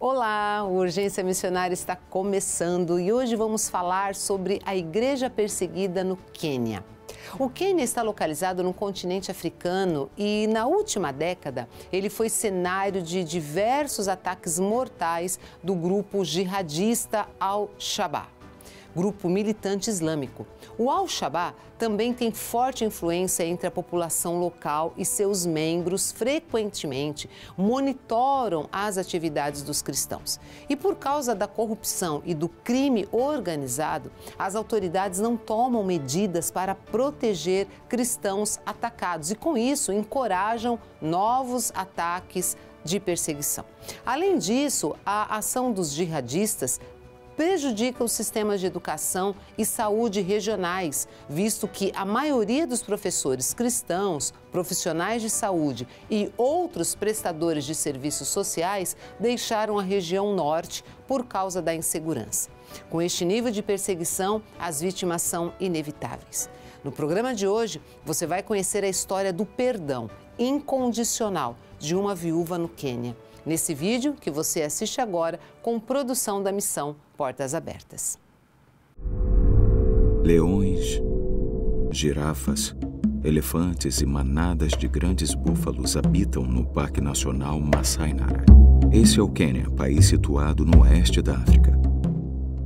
Olá, o Urgência Missionária está começando e hoje vamos falar sobre a igreja perseguida no Quênia. O Quênia está localizado no continente africano e, na última década, ele foi cenário de diversos ataques mortais do grupo jihadista Al-Shabaab, grupo militante islâmico. O Al-Shabaab também tem forte influência entre a população local e seus membros frequentemente monitoram as atividades dos cristãos. E por causa da corrupção e do crime organizado, as autoridades não tomam medidas para proteger cristãos atacados e, com isso, encorajam novos ataques de perseguição. Além disso, a ação dos jihadistas prejudica os sistemas de educação e saúde regionais, visto que a maioria dos professores cristãos, profissionais de saúde e outros prestadores de serviços sociais deixaram a região norte por causa da insegurança. Com este nível de perseguição, as vítimas são inevitáveis. No programa de hoje, você vai conhecer a história do perdão incondicional de uma viúva no Quênia. Nesse vídeo que você assiste agora, com produção da missão Portas Abertas. Leões, girafas, elefantes e manadas de grandes búfalos habitam no Parque Nacional Masai Mara. Esse é o Quênia, país situado no oeste da África.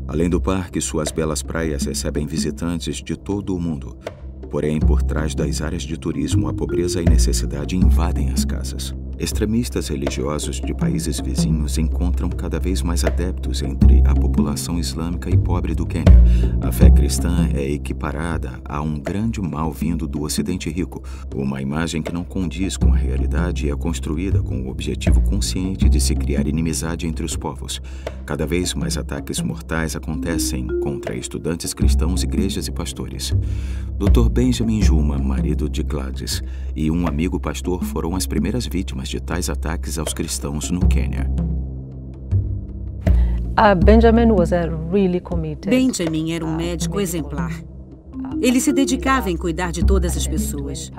Além do parque, suas belas praias recebem visitantes de todo o mundo. Porém, por trás das áreas de turismo, a pobreza e necessidade invadem as casas. Extremistas religiosos de países vizinhos encontram cada vez mais adeptos entre a população islâmica e pobre do Quênia. A fé cristã é equiparada a um grande mal vindo do Ocidente rico, uma imagem que não condiz com a realidade e é construída com o objetivo consciente de se criar inimizade entre os povos. Cada vez mais ataques mortais acontecem contra estudantes cristãos, igrejas e pastores. Dr. Benjamin Juma, marido de Gladys, e um amigo pastor foram as primeiras vítimas de tais ataques aos cristãos no Quênia. Benjamin era um médico exemplar. Ele se dedicava em cuidar de todas as pessoas.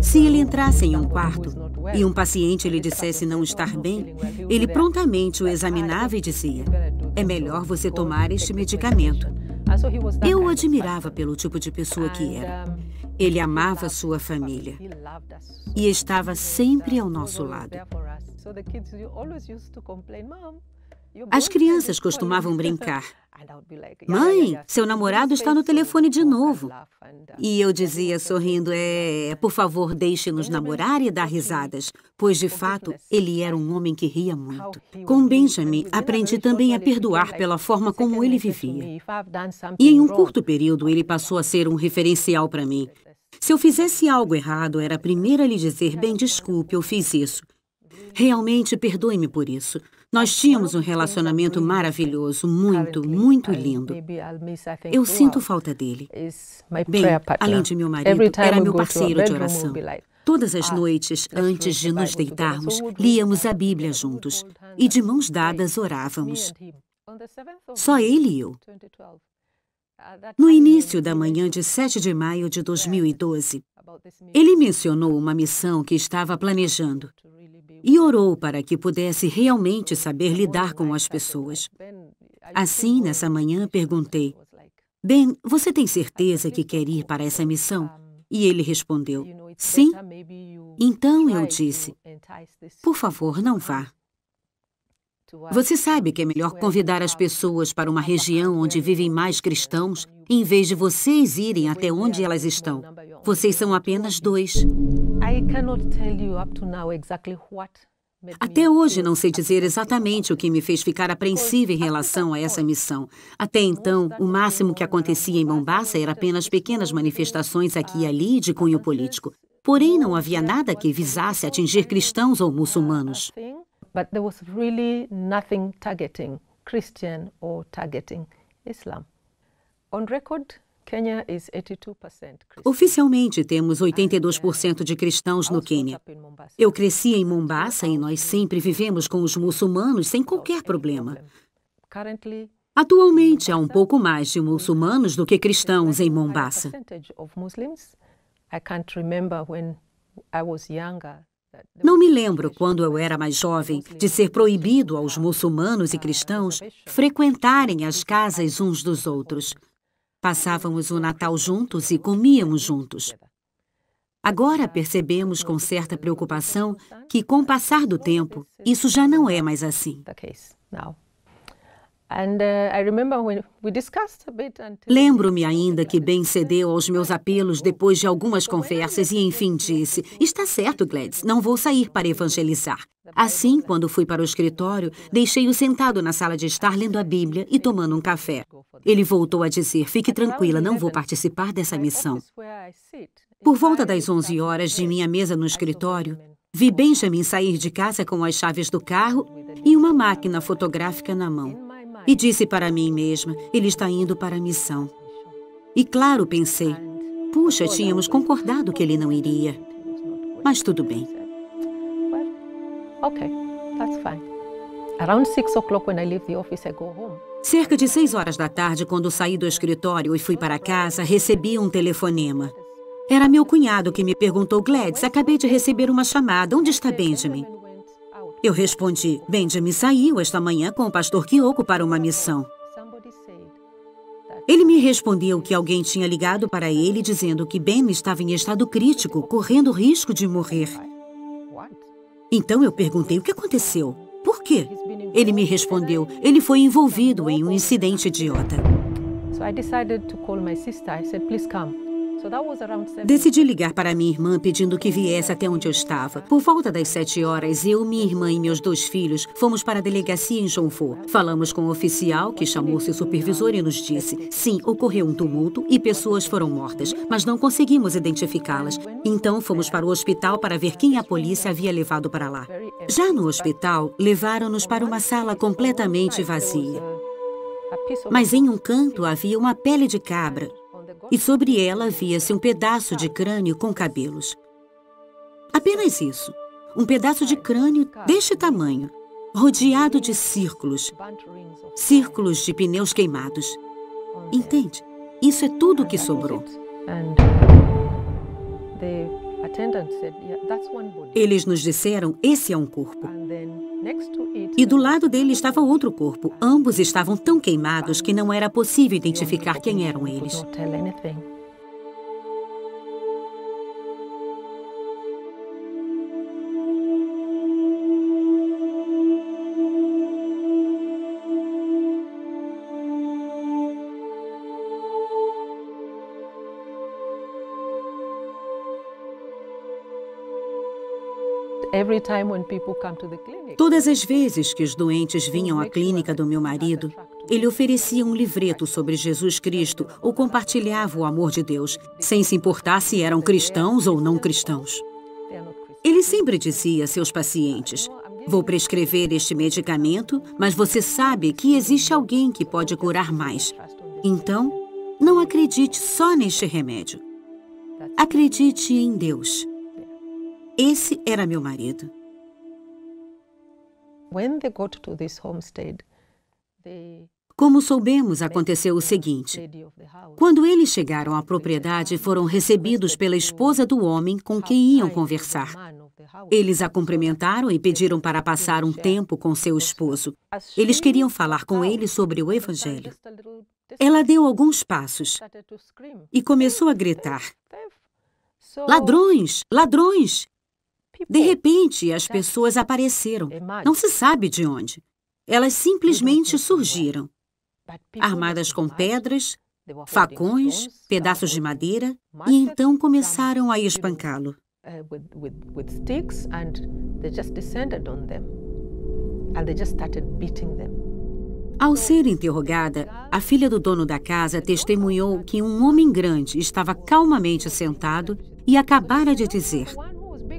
Se ele entrasse em um quarto e um paciente lhe dissesse não estar bem, ele prontamente o examinava e dizia: "É melhor você tomar este medicamento." Eu o admirava pelo tipo de pessoa que era. Ele amava sua família e estava sempre ao nosso lado. As crianças costumavam brincar: "Mãe, seu namorado está no telefone de novo." E eu dizia sorrindo: por favor, deixe-nos namorar e dar risadas." Pois, de fato, ele era um homem que ria muito. Com Benjamin, aprendi também a perdoar pela forma como ele vivia. E em um curto período, ele passou a ser um referencial para mim. Se eu fizesse algo errado, era a primeira a lhe dizer: "Bem, desculpe, eu fiz isso. Realmente, perdoe-me por isso." Nós tínhamos um relacionamento maravilhoso, muito, muito lindo. Eu sinto falta dele. Bem, além de meu marido, era meu parceiro de oração. Todas as noites, antes de nos deitarmos, líamos a Bíblia juntos e de mãos dadas orávamos. Só ele e eu. No início da manhã de 7 de maio de 2012, ele mencionou uma missão que estava planejando e orou para que pudesse realmente saber lidar com as pessoas. Assim, nessa manhã, perguntei: "Ben, você tem certeza que quer ir para essa missão?" E ele respondeu: "Sim." Então eu disse: "Por favor, não vá. Você sabe que é melhor convidar as pessoas para uma região onde vivem mais cristãos, em vez de vocês irem até onde elas estão. Vocês são apenas 2. Até hoje não sei dizer exatamente o que me fez ficar apreensiva em relação a essa missão. Até então, o máximo que acontecia em Mombasa era apenas pequenas manifestações aqui e ali de cunho político. Porém, não havia nada que visasse atingir cristãos ou muçulmanos. But there was really nothing targeting Christian or targeting Islam. On record, Kenya is 82% Christian. Oficialmente, temos 82% de cristãos no Quênia. Eu cresci em Mombasa e nós sempre vivemos com os muçulmanos sem qualquer problema. Atualmente, há um pouco mais de muçulmanos do que cristãos em Mombasa. Não me lembro, quando eu era mais jovem, de ser proibido aos muçulmanos e cristãos frequentarem as casas uns dos outros. Passávamos o Natal juntos e comíamos juntos. Agora percebemos com certa preocupação que, com o passar do tempo, isso já não é mais assim. Lembro-me ainda que Ben cedeu aos meus apelos depois de algumas conversas e, enfim, disse: "Está certo, Gladys, não vou sair para evangelizar." Assim, quando fui para o escritório, deixei-o sentado na sala de estar lendo a Bíblia e tomando um café. Ele voltou a dizer: "Fique tranquila, não vou participar dessa missão." Por volta das 11 horas, de minha mesa no escritório, vi Benjamin sair de casa com as chaves do carro e uma máquina fotográfica na mão. E disse para mim mesma: "Ele está indo para a missão." E claro, pensei: puxa, tínhamos concordado que ele não iria. Mas tudo bem. Cerca de 6 horas da tarde, quando saí do escritório e fui para casa, recebi um telefonema. Era meu cunhado que me perguntou: "Gladys, acabei de receber uma chamada. Onde está Benjamin?" Eu respondi: "Benjamin saiu esta manhã com o pastor Kyoko para uma missão." Ele me respondeu que alguém tinha ligado para ele dizendo que Ben estava em estado crítico, correndo risco de morrer. Então eu perguntei: "O que aconteceu? Por quê?" Ele me respondeu: "Ele foi envolvido em um incidente idiota." Decidi ligar para minha irmã pedindo que viesse até onde eu estava. Por volta das 7 horas, eu, minha irmã e meus 2 filhos fomos para a delegacia em Jonfo. Falamos com o oficial, que chamou seu supervisor e nos disse: sim, ocorreu um tumulto e pessoas foram mortas, mas não conseguimos identificá-las. Então fomos para o hospital para ver quem a polícia havia levado para lá. Já no hospital, levaram-nos para uma sala completamente vazia. Mas em um canto havia uma pele de cabra. E sobre ela via-se um pedaço de crânio com cabelos. Apenas isso. Um pedaço de crânio deste tamanho, rodeado de círculos. Círculos de pneus queimados. Entende? Isso é tudo o que sobrou. Eles nos disseram: esse é um corpo. E do lado dele estava outro corpo. Ambos estavam tão queimados que não era possível identificar quem eram eles. Todas as vezes que os doentes vinham à clínica do meu marido, ele oferecia um livreto sobre Jesus Cristo ou compartilhava o amor de Deus, sem se importar se eram cristãos ou não cristãos. Ele sempre dizia a seus pacientes: vou prescrever este medicamento, mas você sabe que existe alguém que pode curar mais. Então, não acredite só neste remédio. Acredite em Deus. Esse era meu marido. Como soubemos, aconteceu o seguinte. Quando eles chegaram à propriedade, foram recebidos pela esposa do homem com quem iam conversar. Eles a cumprimentaram e pediram para passar um tempo com seu esposo. Eles queriam falar com ele sobre o Evangelho. Ela deu alguns passos e começou a gritar: "Ladrões! Ladrões!" De repente, as pessoas apareceram. Não se sabe de onde. Elas simplesmente surgiram, armadas com pedras, facões, pedaços de madeira, e então começaram a espancá-lo. Ao ser interrogada, a filha do dono da casa testemunhou que um homem grande estava calmamente sentado e acabara de dizer: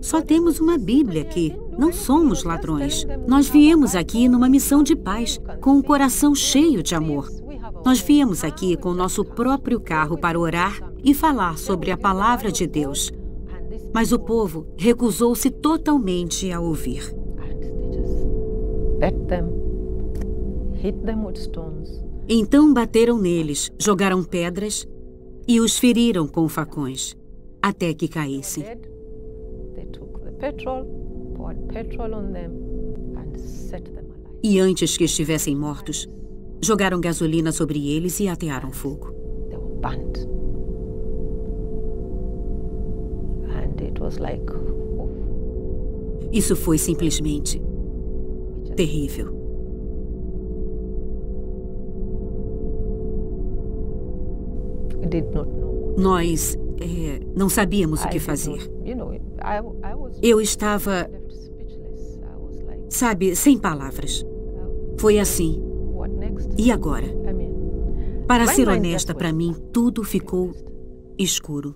"Só temos uma Bíblia aqui. Não somos ladrões. Nós viemos aqui numa missão de paz, com um coração cheio de amor. Nós viemos aqui com nosso próprio carro para orar e falar sobre a palavra de Deus." Mas o povo recusou-se totalmente a ouvir. Então bateram neles, jogaram pedras e os feriram com facões, até que caíssem. E antes que estivessem mortos, jogaram gasolina sobre eles e atearam fogo. Isso foi simplesmente terrível. Nós não sabíamos o que fazer. Eu estava, sabe, sem palavras. Foi assim. E agora? Para ser honesta, para mim, tudo ficou escuro.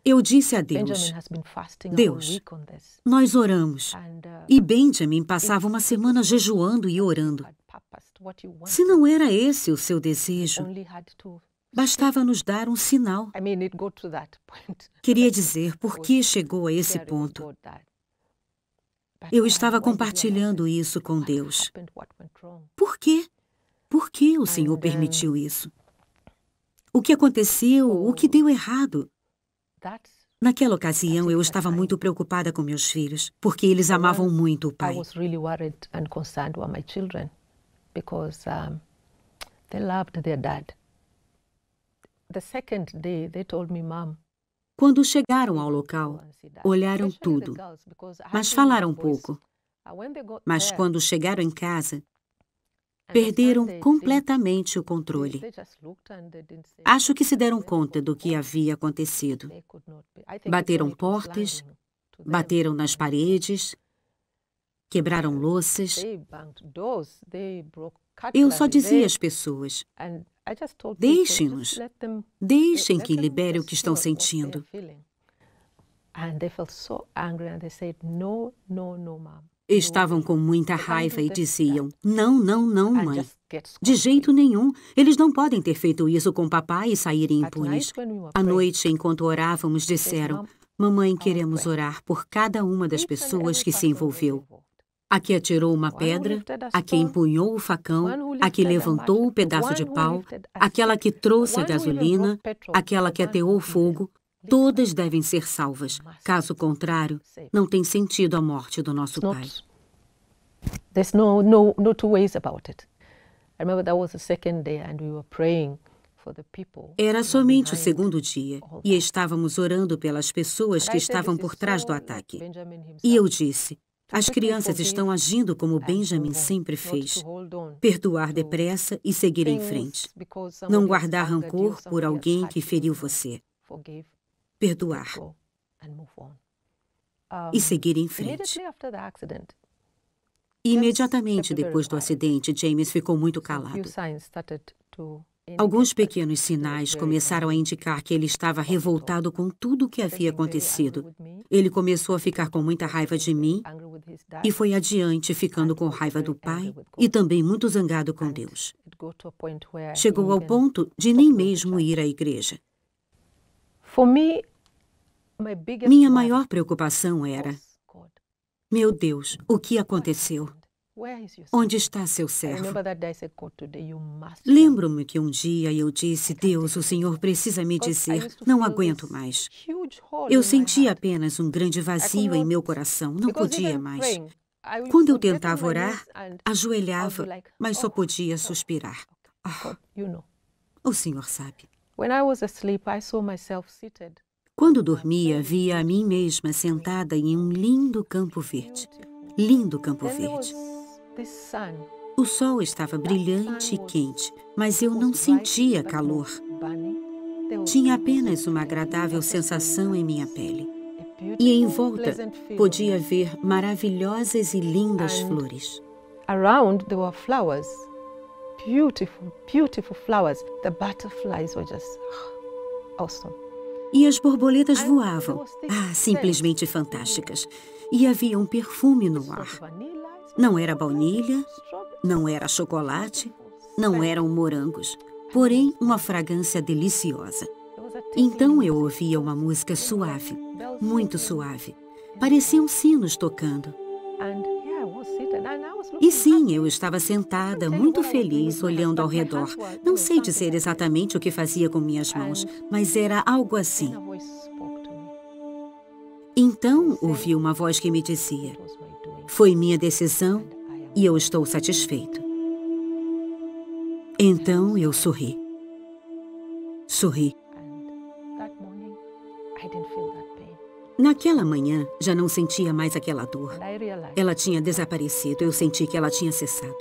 Eu disse a Deus, Deus, nós oramos. E Benjamin passava uma semana jejuando e orando. Se não era esse o seu desejo, bastava nos dar um sinal. Queria dizer, por que chegou a esse ponto? Eu estava compartilhando isso com Deus. Por quê? Por que o Senhor permitiu isso? O que aconteceu? O que deu errado? Naquela ocasião, eu estava muito preocupada com meus filhos, porque eles amavam muito o pai. Quando chegaram ao local, olharam tudo, mas falaram pouco. Mas quando chegaram em casa, perderam completamente o controle. Acho que se deram conta do que havia acontecido. Bateram portas, bateram nas paredes, quebraram louças. Eu só dizia às pessoas, deixem-nos, deixem que libere o que estão sentindo. Estavam com muita raiva e diziam, não, não, não, mãe. De jeito nenhum, eles não podem ter feito isso com papai e saírem impunes. À noite, enquanto orávamos, disseram, mamãe, queremos orar por cada uma das pessoas que se envolveu. A que atirou uma pedra, a que empunhou o facão, a que levantou o pedaço de pau, aquela que trouxe a gasolina, aquela que ateou o fogo, todas devem ser salvas. Caso contrário, não tem sentido a morte do nosso pai. There's no two ways about it. I remember that was the second day and we were praying for the people. Era somente o segundo dia e estávamos orando pelas pessoas que estavam por trás do ataque. E eu disse, as crianças estão agindo como Benjamin sempre fez. Perdoar depressa e seguir em frente. Não guardar rancor por alguém que feriu você. Perdoar. E seguir em frente. Imediatamente depois do acidente, James ficou muito calado. Alguns pequenos sinais começaram a indicar que ele estava revoltado com tudo o que havia acontecido. Ele começou a ficar com muita raiva de mim e foi adiante ficando com raiva do pai e também muito zangado com Deus. Chegou ao ponto de nem mesmo ir à igreja. Minha maior preocupação era, meu Deus, o que aconteceu? Onde está seu servo? Lembro-me que um dia eu disse, Deus, o Senhor precisa me dizer, não aguento mais. Eu sentia apenas um grande vazio em meu coração, não podia mais. Quando eu tentava orar, ajoelhava, mas só podia suspirar. O Senhor sabe. Quando dormia, via a mim mesma sentada em um lindo campo verde. Lindo campo verde. O sol estava brilhante e quente, mas eu não sentia calor. Tinha apenas uma agradável sensação em minha pele. E em volta, podia ver maravilhosas e lindas flores. Around there were flowers. Beautiful, beautiful flowers. The butterflies were just awesome. E as borboletas voavam. Simplesmente fantásticas. E havia um perfume no ar. Não era baunilha, não era chocolate, não eram morangos, porém uma fragrância deliciosa. Então eu ouvia uma música suave, muito suave. Pareciam sinos tocando. E sim, eu estava sentada, muito feliz, olhando ao redor. Não sei dizer exatamente o que fazia com minhas mãos, mas era algo assim. Então, ouvi uma voz que me dizia: foi minha decisão e eu estou satisfeito. Então, eu sorri. Sorri. Naquela manhã, já não sentia mais aquela dor. Ela tinha desaparecido, eu senti que ela tinha cessado.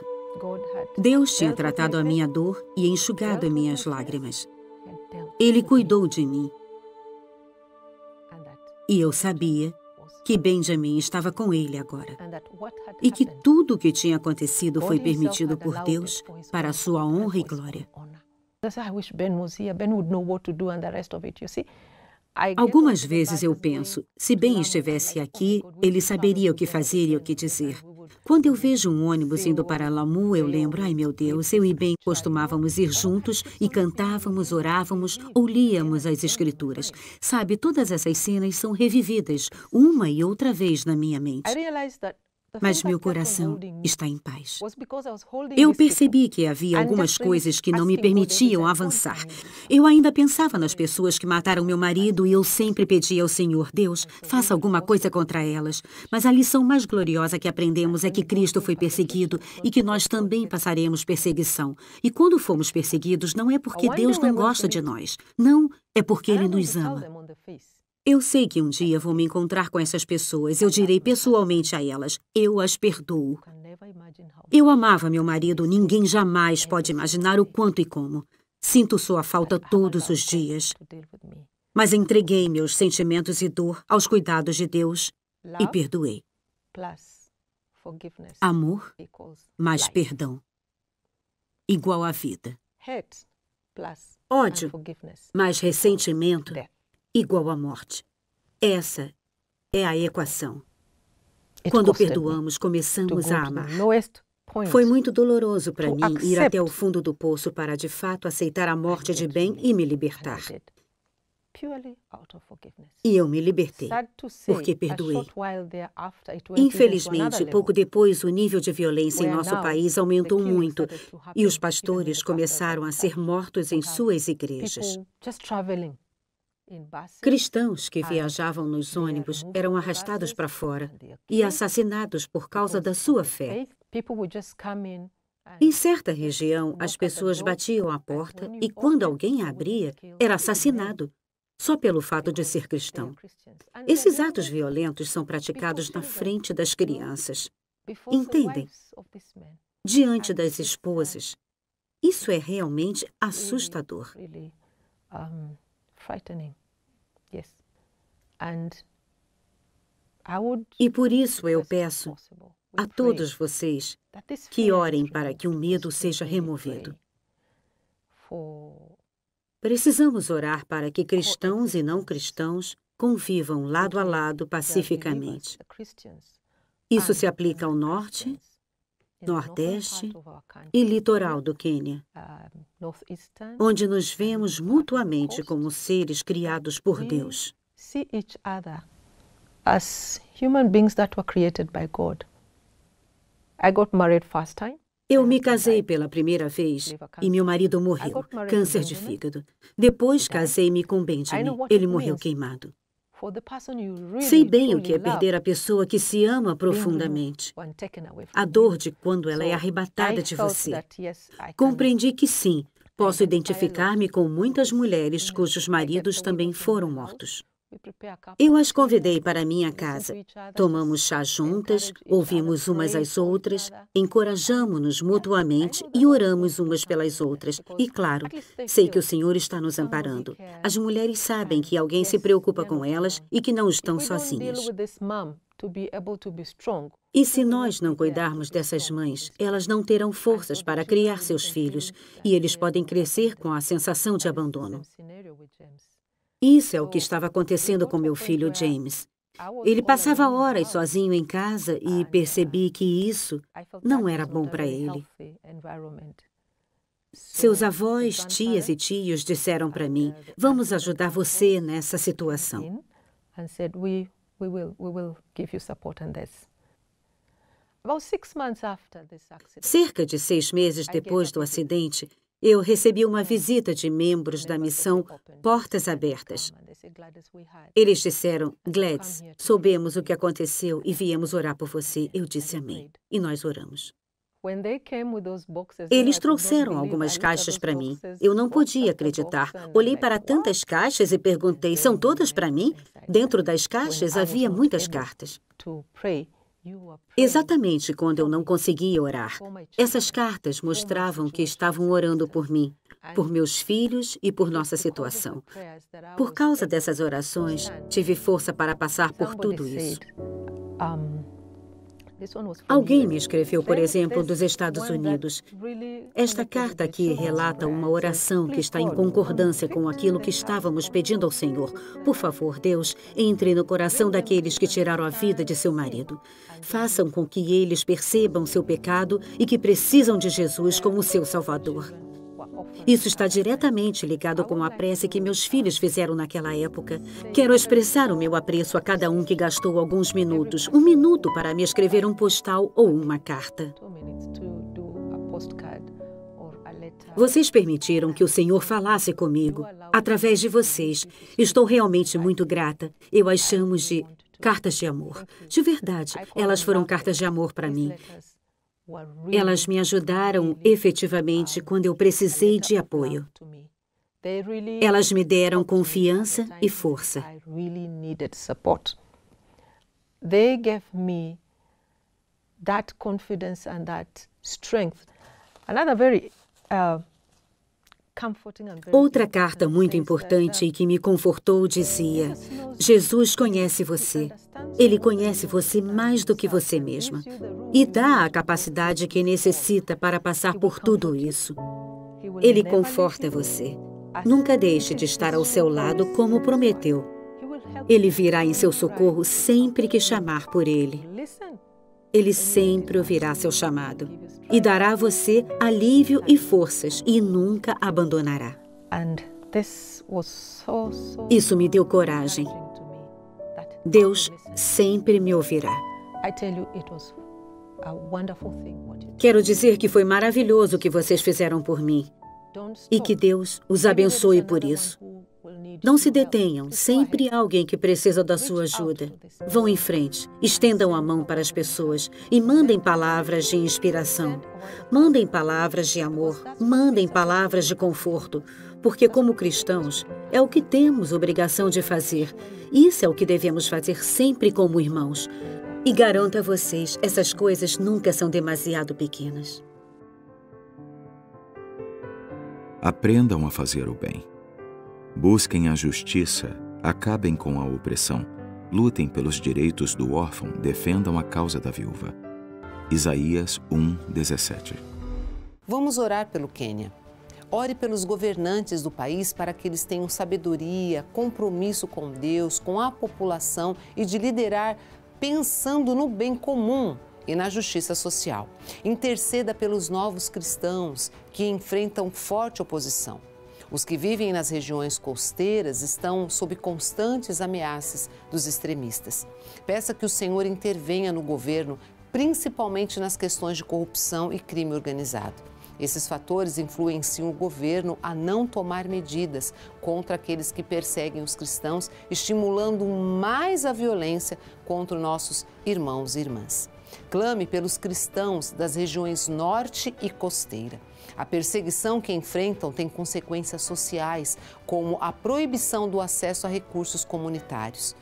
Deus tinha tratado a minha dor e enxugado minhas lágrimas. Ele cuidou de mim. E eu sabia que Benjamin estava com ele agora. E que tudo o que tinha acontecido foi permitido por Deus para a sua honra e glória. Algumas vezes eu penso, se Ben estivesse aqui, ele saberia o que fazer e o que dizer. Quando eu vejo um ônibus indo para Lamu, eu lembro, ai meu Deus, eu e Ben costumávamos ir juntos e cantávamos, orávamos ou líamos as escrituras. Sabe, todas essas cenas são revividas uma e outra vez na minha mente. Mas meu coração está em paz. Eu percebi que havia algumas coisas que não me permitiam avançar. Eu ainda pensava nas pessoas que mataram meu marido e eu sempre pedia ao Senhor: Deus, faça alguma coisa contra elas. Mas a lição mais gloriosa que aprendemos é que Cristo foi perseguido e que nós também passaremos perseguição. E quando fomos perseguidos, não é porque Deus não gosta de nós. Não, é porque Ele nos ama. Eu sei que um dia vou me encontrar com essas pessoas. Eu direi pessoalmente a elas: eu as perdoo. Eu amava meu marido, ninguém jamais pode imaginar o quanto e como. Sinto sua falta todos os dias. Mas entreguei meus sentimentos e dor aos cuidados de Deus e perdoei. Amor mais perdão igual a vida. Ódio mais ressentimento igual à morte. Essa é a equação. Quando perdoamos, começamos a amar. Foi muito doloroso para mim ir até o fundo do poço para, de fato, aceitar a morte de Ben e me libertar. E eu me libertei, porque perdoei. Infelizmente, pouco depois, o nível de violência em nosso país aumentou muito e os pastores começaram a ser mortos em suas igrejas. Cristãos que viajavam nos ônibus eram arrastados para fora e assassinados por causa da sua fé. Em certa região, as pessoas batiam à porta e, quando alguém a abria, era assassinado, só pelo fato de ser cristão. Esses atos violentos são praticados na frente das crianças. Entendem? Diante das esposas. Isso é realmente assustador. E por isso eu peço a todos vocês que orem para que o medo seja removido. Precisamos orar para que cristãos e não cristãos convivam lado a lado pacificamente. Isso se aplica ao norte, nordeste e litoral do Quênia, onde nos vemos mutuamente como seres criados por Deus. Eu me casei pela primeira vez e meu marido morreu, câncer de fígado. Depois casei-me com Benjamin, ele morreu queimado. Sei bem o que é perder a pessoa que se ama profundamente. A dor de quando ela é arrebatada de você. Compreendi que sim, posso identificar-me com muitas mulheres cujos maridos também foram mortos. Eu as convidei para minha casa. Tomamos chá juntas, ouvimos umas às outras, encorajamo-nos mutuamente e oramos umas pelas outras. E, claro, sei que o Senhor está nos amparando. As mulheres sabem que alguém se preocupa com elas e que não estão sozinhas. E se nós não cuidarmos dessas mães, elas não terão forças para criar seus filhos e eles podem crescer com a sensação de abandono. Isso é o que estava acontecendo com meu filho James. Ele passava horas sozinho em casa e percebi que isso não era bom para ele. Seus avós, tias e tios disseram para mim: vamos ajudar você nessa situação. Cerca de 6 meses depois do acidente, eu recebi uma visita de membros da missão Portas Abertas. Eles disseram, Gladys, soubemos o que aconteceu e viemos orar por você. Eu disse amém. E nós oramos. Eles trouxeram algumas caixas para mim. Eu não podia acreditar. Olhei para tantas caixas e perguntei, são todas para mim? Dentro das caixas havia muitas cartas. Exatamente quando eu não conseguia orar. Essas cartas mostravam que estavam orando por mim, por meus filhos e por nossa situação. Por causa dessas orações, tive força para passar por tudo isso. Alguém me escreveu, por exemplo, dos Estados Unidos. Esta carta aqui relata uma oração que está em concordância com aquilo que estávamos pedindo ao Senhor. Por favor, Deus, entre no coração daqueles que tiraram a vida de seu marido. Façam com que eles percebam seu pecado e que precisam de Jesus como seu Salvador. Isso está diretamente ligado com a prece que meus filhos fizeram naquela época. Quero expressar o meu apreço a cada um que gastou alguns minutos, 1 minuto para me escrever um postal ou uma carta. Vocês permitiram que o Senhor falasse comigo, através de vocês. Estou realmente muito grata. Eu as chamo de cartas de amor. De verdade, elas foram cartas de amor para mim. Elas me ajudaram efetivamente quando eu precisei de apoio. Elas me deram confiança e força. Outra carta muito importante e que me confortou dizia: Jesus conhece você. Ele conhece você mais do que você mesma e dá a capacidade que necessita para passar por tudo isso. Ele conforta você. Nunca deixe de estar ao seu lado como prometeu. Ele virá em seu socorro sempre que chamar por ele. Ele sempre ouvirá seu chamado e dará a você alívio e forças e nunca abandonará. Isso me deu coragem. Deus sempre me ouvirá. Quero dizer que foi maravilhoso o que vocês fizeram por mim e que Deus os abençoe por isso. Não se detenham, sempre há alguém que precisa da sua ajuda. Vão em frente, estendam a mão para as pessoas e mandem palavras de inspiração. Mandem palavras de amor, mandem palavras de conforto, porque como cristãos, é o que temos obrigação de fazer. Isso é o que devemos fazer sempre como irmãos. E garanto a vocês, essas coisas nunca são demasiado pequenas. Aprendam a fazer o bem. Busquem a justiça, acabem com a opressão, lutem pelos direitos do órfão, defendam a causa da viúva. Isaías 1:17. Vamos orar pelo Quênia. Ore pelos governantes do país para que eles tenham sabedoria, compromisso com Deus, com a população e de liderar pensando no bem comum e na justiça social. Interceda pelos novos cristãos que enfrentam forte oposição. Os que vivem nas regiões costeiras estão sob constantes ameaças dos extremistas. Peça que o Senhor intervenha no governo, principalmente nas questões de corrupção e crime organizado. Esses fatores influenciam o governo a não tomar medidas contra aqueles que perseguem os cristãos, estimulando mais a violência contra nossos irmãos e irmãs. Clame pelos cristãos das regiões norte e costeira. A perseguição que enfrentam tem consequências sociais, como a proibição do acesso a recursos comunitários.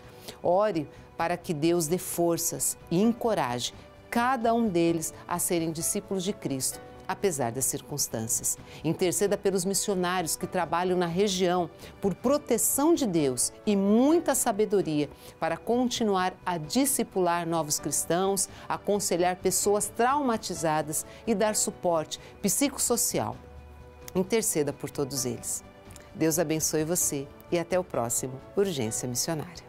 Ore para que Deus dê forças e encoraje cada um deles a serem discípulos de Cristo, apesar das circunstâncias. Interceda pelos missionários que trabalham na região por proteção de Deus e muita sabedoria para continuar a discipular novos cristãos, aconselhar pessoas traumatizadas e dar suporte psicossocial. Interceda por todos eles. Deus abençoe você e até o próximo Urgência Missionária.